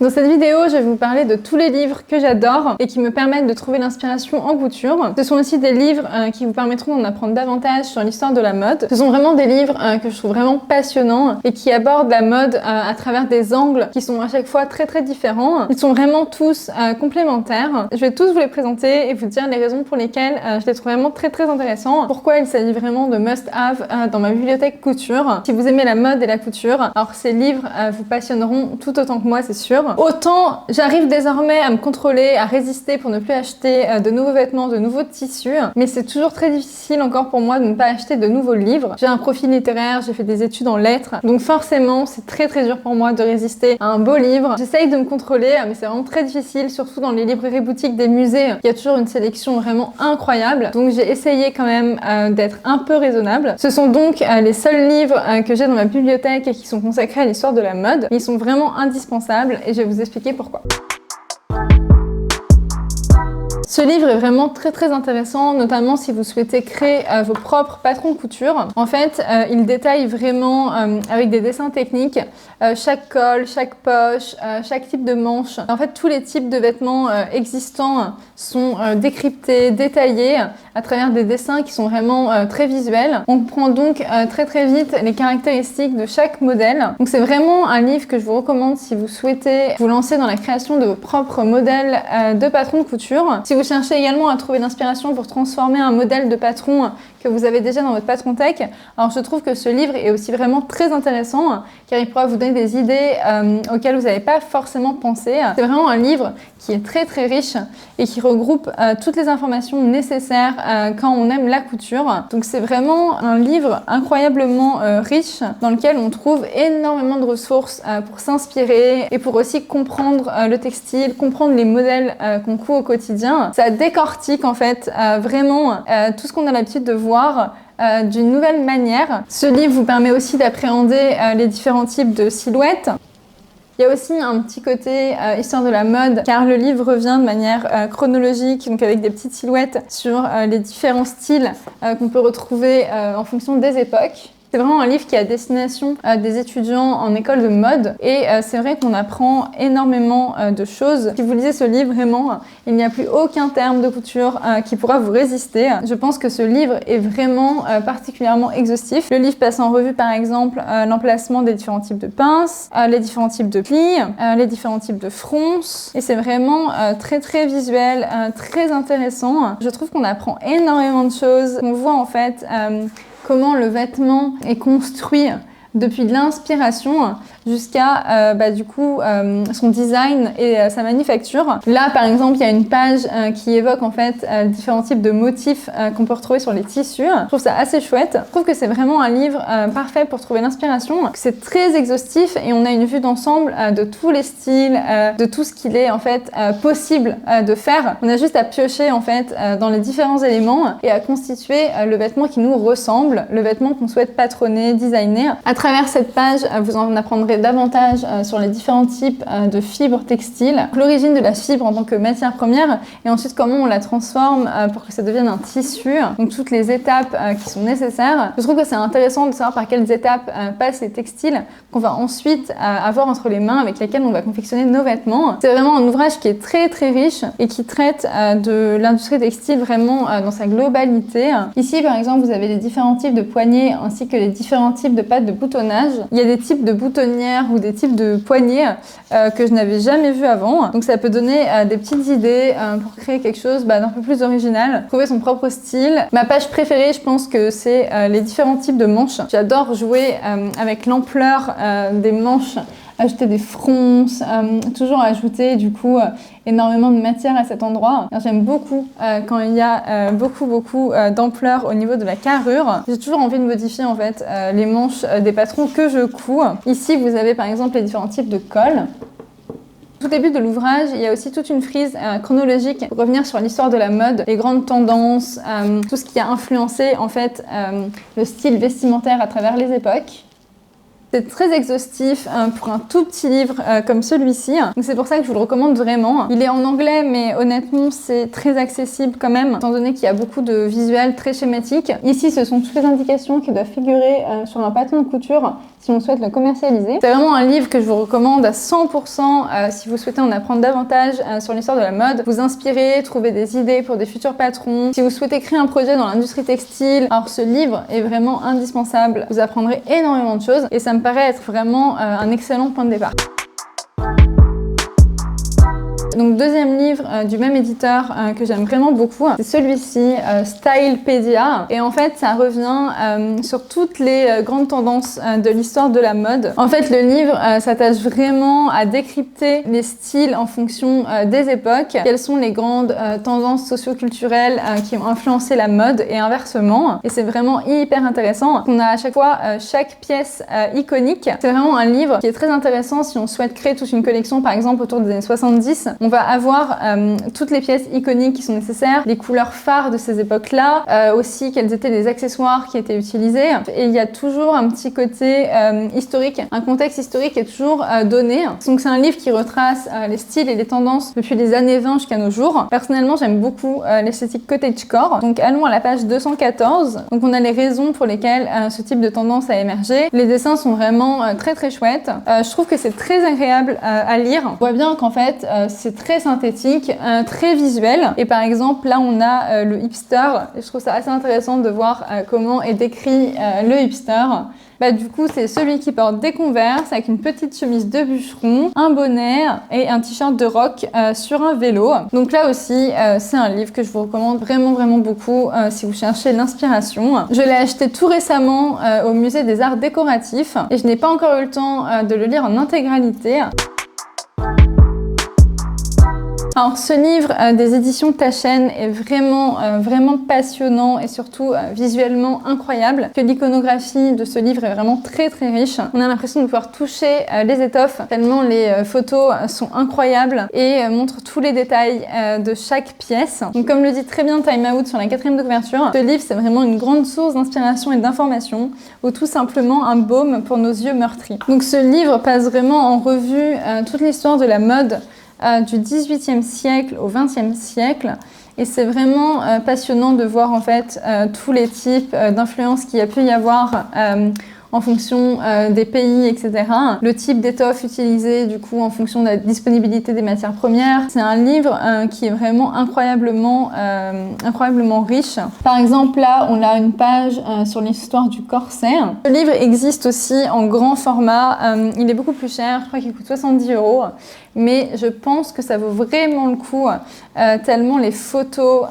Dans cette vidéo, je vais vous parler de tous les livres que j'adore et qui me permettent de trouver l'inspiration en couture. Ce sont aussi des livres qui vous permettront d'en apprendre davantage sur l'histoire de la mode. Ce sont vraiment des livres que je trouve vraiment passionnants et qui abordent la mode à travers des angles qui sont à chaque fois très différents. Ils sont vraiment tous complémentaires. Je vais tous vous les présenter et vous dire les raisons pour lesquelles je les trouve vraiment très intéressants. Pourquoi il s'agit vraiment de must-have dans ma bibliothèque couture. Si vous aimez la mode et la couture, alors ces livres vous passionneront tout autant que moi, c'est sûr. Autant j'arrive désormais à me contrôler, à résister pour ne plus acheter de nouveaux vêtements, de nouveaux tissus, mais c'est toujours très difficile encore pour moi de ne pas acheter de nouveaux livres. J'ai un profil littéraire, j'ai fait des études en lettres, donc forcément c'est très dur pour moi de résister à un beau livre. J'essaye de me contrôler, mais c'est vraiment très difficile, surtout dans les librairies boutiques des musées. Il y a toujours une sélection vraiment incroyable, donc j'ai essayé quand même d'être un peu raisonnable. Ce sont donc les seuls livres que j'ai dans ma bibliothèque et qui sont consacrés à l'histoire de la mode. Ils sont vraiment indispensables et je vais vous expliquer pourquoi. Ce livre est vraiment très intéressant, notamment si vous souhaitez créer vos propres patrons de couture. En fait, il détaille vraiment avec des dessins techniques chaque col, chaque poche, chaque type de manche. En fait, tous les types de vêtements existants sont décryptés, détaillés à travers des dessins qui sont vraiment très visuels. On comprend donc très vite les caractéristiques de chaque modèle. Donc c'est vraiment un livre que je vous recommande si vous souhaitez vous lancer dans la création de vos propres modèles de patrons de couture. Si vous cherchez également à trouver l'inspiration pour transformer un modèle de patron que vous avez déjà dans votre patron tech, alors je trouve que ce livre est aussi vraiment très intéressant car il pourra vous donner des idées auxquelles vous n'avez pas forcément pensé. C'est vraiment un livre qui est très riche et qui regroupe toutes les informations nécessaires quand on aime la couture. Donc c'est vraiment un livre incroyablement riche dans lequel on trouve énormément de ressources pour s'inspirer et pour aussi comprendre le textile, comprendre les modèles qu'on coud au quotidien. Ça décortique en fait vraiment tout ce qu'on a l'habitude de voir d'une nouvelle manière. Ce livre vous permet aussi d'appréhender les différents types de silhouettes. Il y a aussi un petit côté histoire de la mode, car le livre revient de manière chronologique, donc avec des petites silhouettes sur les différents styles qu'on peut retrouver en fonction des époques. C'est vraiment un livre qui est à destination des étudiants en école de mode et c'est vrai qu'on apprend énormément de choses. Si vous lisez ce livre, vraiment, il n'y a plus aucun terme de couture qui pourra vous résister. Je pense que ce livre est vraiment particulièrement exhaustif. Le livre passe en revue par exemple l'emplacement des différents types de pinces, les différents types de plis, les différents types de fronces et c'est vraiment très visuel, très intéressant. Je trouve qu'on apprend énormément de choses. On voit en fait comment le vêtement est construit depuis l'inspiration jusqu'à son design et sa manufacture. Là par exemple il y a une page qui évoque en fait différents types de motifs qu'on peut retrouver sur les tissus. Je trouve ça assez chouette. Je trouve que c'est vraiment un livre parfait pour trouver l'inspiration. C'est très exhaustif et on a une vue d'ensemble de tous les styles, de tout ce qu'il est en fait possible de faire. On a juste à piocher en fait dans les différents éléments et à constituer le vêtement qui nous ressemble, le vêtement qu'on souhaite patronner, designer. À travers cette page, vous en apprendrez davantage sur les différents types de fibres textiles, l'origine de la fibre en tant que matière première et ensuite comment on la transforme pour que ça devienne un tissu, donc toutes les étapes qui sont nécessaires. Je trouve que c'est intéressant de savoir par quelles étapes passent les textiles qu'on va ensuite avoir entre les mains avec lesquels on va confectionner nos vêtements. C'est vraiment un ouvrage qui est très riche et qui traite de l'industrie textile vraiment dans sa globalité. Ici par exemple vous avez les différents types de poignées ainsi que les différents types de pattes de boutonnage. Il y a des types de boutonnières ou des types de poignées que je n'avais jamais vu avant. Donc ça peut donner des petites idées pour créer quelque chose d'un peu plus original, trouver son propre style. Ma page préférée, je pense que c'est les différents types de manches. J'adore jouer avec l'ampleur des manches, ajouter des fronces, toujours ajouter du coup énormément de matière à cet endroit. J'aime beaucoup quand il y a beaucoup d'ampleur au niveau de la carrure. J'ai toujours envie de modifier en fait les manches des patrons que je couds. Ici vous avez par exemple les différents types de cols. Tout début de l'ouvrage, il y a aussi toute une frise chronologique pour revenir sur l'histoire de la mode, les grandes tendances, tout ce qui a influencé en fait le style vestimentaire à travers les époques. C'est très exhaustif pour un tout petit livre comme celui-ci. Donc c'est pour ça que je vous le recommande vraiment. Il est en anglais, mais honnêtement, c'est très accessible quand même, étant donné qu'il y a beaucoup de visuels très schématiques. Ici, ce sont toutes les indications qui doivent figurer sur un patron de couture si on souhaite le commercialiser. C'est vraiment un livre que je vous recommande à 100% si vous souhaitez en apprendre davantage sur l'histoire de la mode, vous inspirer, trouver des idées pour des futurs patrons. Si vous souhaitez créer un projet dans l'industrie textile, alors ce livre est vraiment indispensable. Vous apprendrez énormément de choses et ça me paraît être vraiment un excellent point de départ. Donc deuxième livre du même éditeur que j'aime vraiment beaucoup, c'est celui-ci, Stylepedia. Et en fait, ça revient sur toutes les grandes tendances de l'histoire de la mode. En fait, le livre s'attache vraiment à décrypter les styles en fonction des époques. Quelles sont les grandes tendances socio-culturelles qui ont influencé la mode et inversement. Et c'est vraiment hyper intéressant. On a à chaque fois chaque pièce iconique. C'est vraiment un livre qui est très intéressant si on souhaite créer toute une collection, par exemple autour des années 70. On va avoir toutes les pièces iconiques qui sont nécessaires, les couleurs phares de ces époques-là, aussi quels étaient les accessoires qui étaient utilisés. Et il y a toujours un petit côté historique, un contexte historique est toujours donné. Donc c'est un livre qui retrace les styles et les tendances depuis les années 20 jusqu'à nos jours. Personnellement, j'aime beaucoup l'esthétique cottagecore. Donc allons à la page 214. Donc on a les raisons pour lesquelles ce type de tendance a émergé. Les dessins sont vraiment très très chouettes. Je trouve que c'est très agréable à lire. On voit bien qu'en fait, c'est très synthétique, très visuel. Et par exemple, là, on a le hipster. Et je trouve ça assez intéressant de voir comment est décrit le hipster. Du coup, c'est celui qui porte des Converse avec une petite chemise de bûcheron, un bonnet et un t-shirt de rock sur un vélo. Donc là aussi, c'est un livre que je vous recommande vraiment beaucoup si vous cherchez l'inspiration. Je l'ai acheté tout récemment au musée des arts décoratifs et je n'ai pas encore eu le temps de le lire en intégralité. Alors ce livre des éditions Taschen est vraiment passionnant et surtout visuellement incroyable. Que l'iconographie de ce livre est vraiment très riche. On a l'impression de pouvoir toucher les étoffes tellement les photos sont incroyables et montrent tous les détails de chaque pièce. Donc comme le dit très bien Time Out sur la 4e de couverture, ce livre c'est vraiment une grande source d'inspiration et d'information ou tout simplement un baume pour nos yeux meurtris. Donc ce livre passe vraiment en revue toute l'histoire de la mode du XVIIIe siècle au XXe siècle et c'est vraiment passionnant de voir en fait tous les types d'influences qu'il y a pu y avoir en fonction des pays, etc. Le type d'étoffe utilisé, du coup, en fonction de la disponibilité des matières premières. C'est un livre qui est vraiment incroyablement riche. Par exemple, là, on a une page sur l'histoire du corset. Ce livre existe aussi en grand format. Il est beaucoup plus cher, je crois qu'il coûte 70 €. Mais je pense que ça vaut vraiment le coup, tellement les photos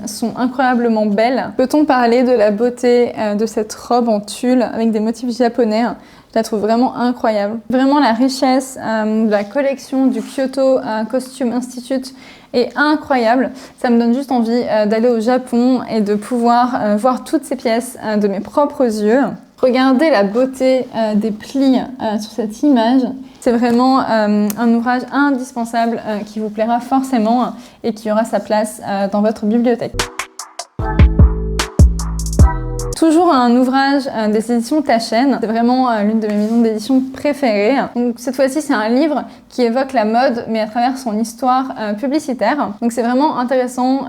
sont incroyablement belles. Peut-on parler de la beauté de cette robe en tulle avec des motifs japonais? Je la trouve vraiment incroyable. Vraiment la richesse de la collection du Kyoto Costume Institute est incroyable. Ça me donne juste envie d'aller au Japon et de pouvoir voir toutes ces pièces de mes propres yeux. Regardez la beauté des plis sur cette image. C'est vraiment un ouvrage indispensable qui vous plaira forcément et qui aura sa place dans votre bibliothèque. Toujours un ouvrage des éditions Taschen. C'est vraiment l'une de mes maisons d'édition préférées. Donc cette fois-ci, c'est un livre qui évoque la mode, mais à travers son histoire publicitaire. Donc c'est vraiment intéressant.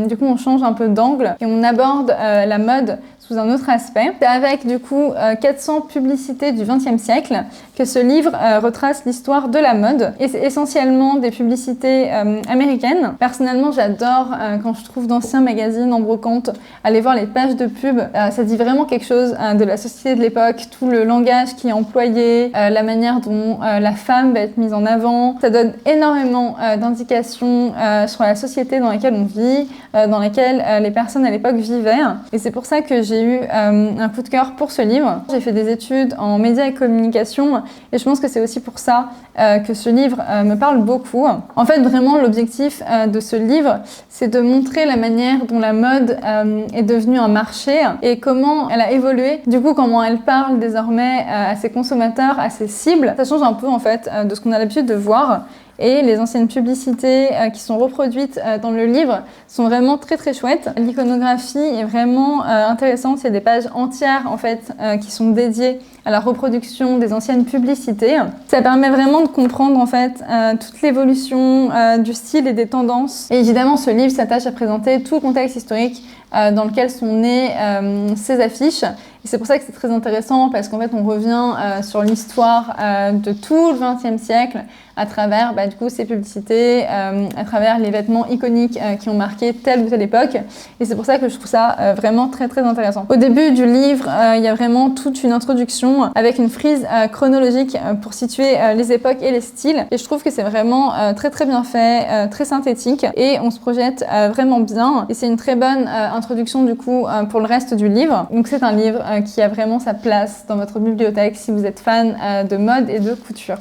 Du coup, on change un peu d'angle et on aborde la mode sous un autre aspect. C'est avec du coup 400 publicités du XXe siècle que ce livre retrace l'histoire de la mode. Et c'est essentiellement des publicités américaines. Personnellement, j'adore quand je trouve d'anciens magazines en brocante, aller voir les pages de pub. Ça dit vraiment quelque chose de la société de l'époque, tout le langage qui est employé, la manière dont la femme va être mise en avant. Ça donne énormément d'indications sur la société dans laquelle on vit, dans laquelle les personnes à l'époque vivaient. Et c'est pour ça que j'ai eu un coup de cœur pour ce livre. J'ai fait des études en médias et communication et je pense que c'est aussi pour ça que ce livre me parle beaucoup. En fait, vraiment, l'objectif de ce livre, c'est de montrer la manière dont la mode est devenue un marché et comment elle a évolué. Du coup, comment elle parle désormais à ses consommateurs, à ses cibles. Ça change un peu en fait de ce qu'on a l'habitude de voir. Et les anciennes publicités qui sont reproduites dans le livre sont vraiment très chouettes. L'iconographie est vraiment intéressante. Il y a des pages entières en fait qui sont dédiées à la reproduction des anciennes publicités. Ça permet vraiment de comprendre en fait toute l'évolution du style et des tendances. Et évidemment, ce livre s'attache à présenter tout le contexte historique dans lequel sont nées ces affiches Et c'est pour ça que c'est très intéressant parce qu'en fait on revient sur l'histoire de tout le XXe siècle à travers du coup ces publicités, à travers les vêtements iconiques qui ont marqué telle ou telle époque. Et c'est pour ça que je trouve ça vraiment très très intéressant. Au début du livre, il y a vraiment toute une introduction avec une frise chronologique pour situer les époques et les styles. Et je trouve que c'est vraiment très très bien fait, très synthétique et on se projette vraiment bien. Et c'est une très bonne introduction du coup pour le reste du livre. Donc c'est un livre qui a vraiment sa place dans votre bibliothèque si vous êtes fan de mode et de couture.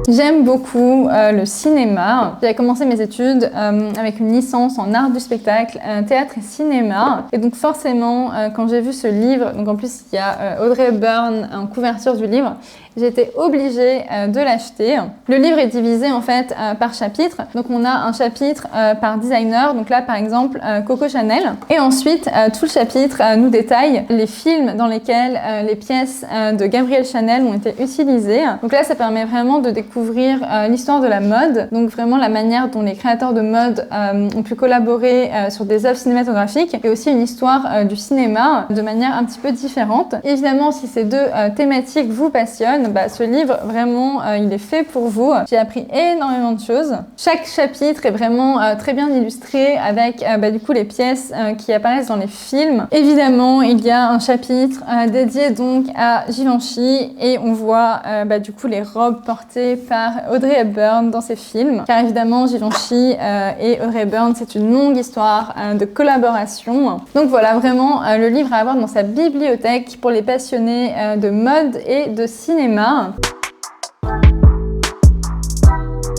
J'aime beaucoup le cinéma. J'ai commencé mes études avec une licence en art du spectacle, théâtre et cinéma. Et donc forcément, quand j'ai vu ce livre, donc en plus il y a Audrey Hepburn en couverture du livre, j'ai été obligée de l'acheter. Le livre est divisé en fait par chapitre. Donc on a un chapitre par designer. Donc là par exemple Coco Chanel. Et ensuite tout le chapitre nous détaille les films dans lesquels les pièces de Gabrielle Chanel ont été utilisées. Donc là ça permet vraiment de découvrir l'histoire de la mode. Donc vraiment la manière dont les créateurs de mode ont pu collaborer sur des œuvres cinématographiques et aussi une histoire du cinéma de manière un petit peu différente. Évidemment si ces deux thématiques vous passionnent, ce livre, vraiment, il est fait pour vous. J'ai appris énormément de choses. Chaque chapitre est vraiment très bien illustré avec du coup les pièces qui apparaissent dans les films. Évidemment, il y a un chapitre dédié donc à Givenchy et on voit du coup les robes portées par Audrey Hepburn dans ces films. Car évidemment, Givenchy et Audrey Hepburn, c'est une longue histoire de collaboration. Donc voilà, vraiment le livre à avoir dans sa bibliothèque pour les passionnés de mode et de cinéma.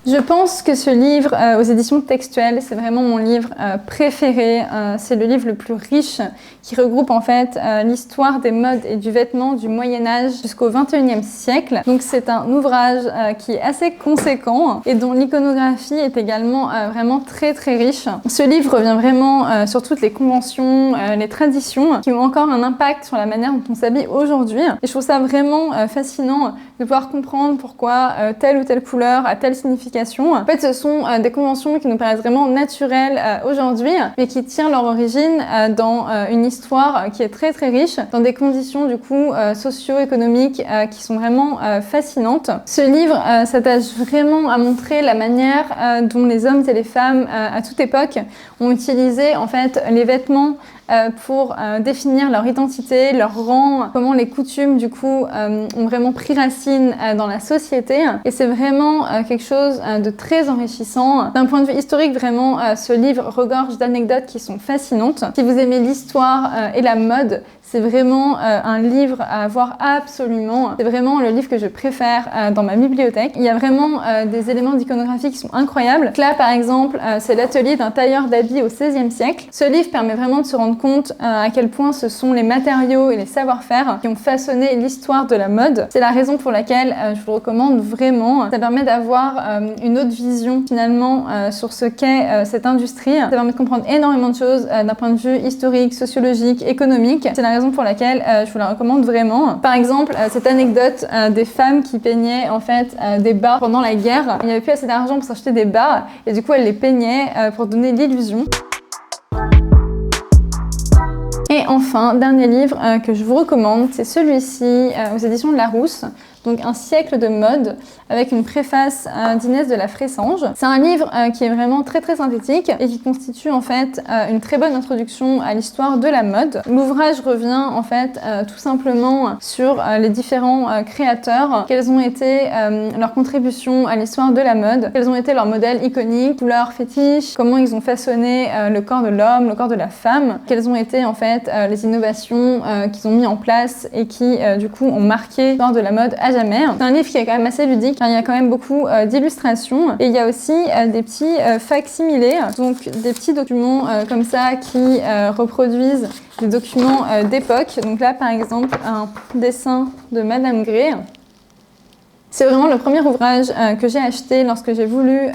Je pense que ce livre aux éditions textuelles, c'est vraiment mon livre préféré. C'est le livre le plus riche qui regroupe en fait l'histoire des modes et du vêtement du Moyen-Âge jusqu'au XXIe siècle. Donc c'est un ouvrage qui est assez conséquent et dont l'iconographie est également vraiment très très riche. Ce livre revient vraiment sur toutes les conventions, les traditions qui ont encore un impact sur la manière dont on s'habille aujourd'hui. Et je trouve ça vraiment fascinant de pouvoir comprendre pourquoi telle ou telle couleur a telle signification. En fait, ce sont des conventions qui nous paraissent vraiment naturelles aujourd'hui, mais qui tirent leur origine dans une histoire qui est très très riche, dans des conditions du coup socio-économiques qui sont vraiment fascinantes. Ce livre s'attache vraiment à montrer la manière dont les hommes et les femmes à toute époque ont utilisé en fait les vêtements pour définir leur identité, leur rang, comment les coutumes du coup ont vraiment pris racine dans la société. Et c'est vraiment quelque chose de très enrichissant. D'un point de vue historique, vraiment, ce livre regorge d'anecdotes qui sont fascinantes. Si vous aimez l'histoire et la mode, c'est vraiment un livre à avoir absolument. C'est vraiment le livre que je préfère dans ma bibliothèque. Il y a vraiment des éléments d'iconographie qui sont incroyables. Là, par exemple, c'est l'atelier d'un tailleur d'habits au XVIe siècle. Ce livre permet vraiment de se rendre compte à quel point ce sont les matériaux et les savoir-faire qui ont façonné l'histoire de la mode. C'est la raison pour laquelle je vous le recommande vraiment. Ça permet d'avoir une autre vision finalement sur ce qu'est cette industrie. Ça permet de comprendre énormément de choses d'un point de vue historique, sociologique, économique. C'est la raison pour laquelle je vous la recommande vraiment. Par exemple, cette anecdote des femmes qui peignaient en fait des bas pendant la guerre. Il n'y avait plus assez d'argent pour s'acheter des bas et du coup elles les peignaient pour donner l'illusion. Et enfin, dernier livre que je vous recommande, c'est celui-ci aux éditions de Larousse. Donc un siècle de mode avec une préface d'Inès de la Fressange. C'est un livre qui est vraiment très très synthétique et qui constitue en fait une très bonne introduction à l'histoire de la mode. L'ouvrage revient en fait tout simplement sur les différents créateurs, quelles ont été leurs contributions à l'histoire de la mode, quels ont été leurs modèles iconiques, leurs fétiches, comment ils ont façonné le corps de l'homme, le corps de la femme, quelles ont été en fait les innovations qu'ils ont mis en place et qui du coup ont marqué l'histoire de la mode à jamais. C'est un livre qui est quand même assez ludique, car il y a quand même beaucoup d'illustrations et il y a aussi des petits fac-similés, donc des petits documents comme ça qui reproduisent des documents d'époque. Donc là par exemple un dessin de Madame Grey. C'est vraiment le premier ouvrage que j'ai acheté lorsque j'ai voulu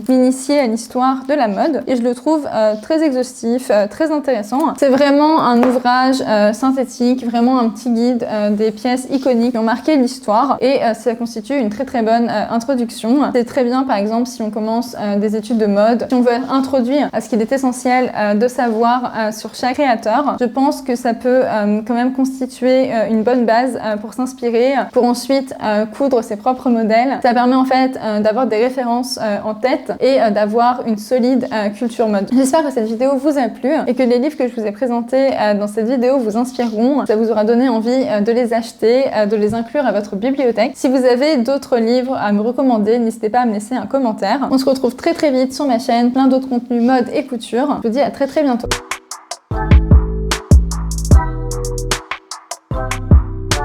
m'initier à l'histoire de la mode et je le trouve très exhaustif, très intéressant. C'est vraiment un ouvrage synthétique, vraiment un petit guide des pièces iconiques qui ont marqué l'histoire et ça constitue une très très bonne introduction. C'est très bien par exemple si on commence des études de mode, si on veut être introduit à ce qu'il est essentiel de savoir sur chaque créateur. Je pense que ça peut quand même constituer une bonne base pour s'inspirer, pour ensuite coudre ses propres modèles. Ça permet en fait d'avoir des références en tête et d'avoir une solide culture mode. J'espère que cette vidéo vous a plu et que les livres que je vous ai présentés dans cette vidéo vous inspireront. Ça vous aura donné envie de les acheter, de les inclure à votre bibliothèque. Si vous avez d'autres livres à me recommander, n'hésitez pas à me laisser un commentaire. On se retrouve très très vite sur ma chaîne, plein d'autres contenus mode et couture. Je vous dis à très très bientôt.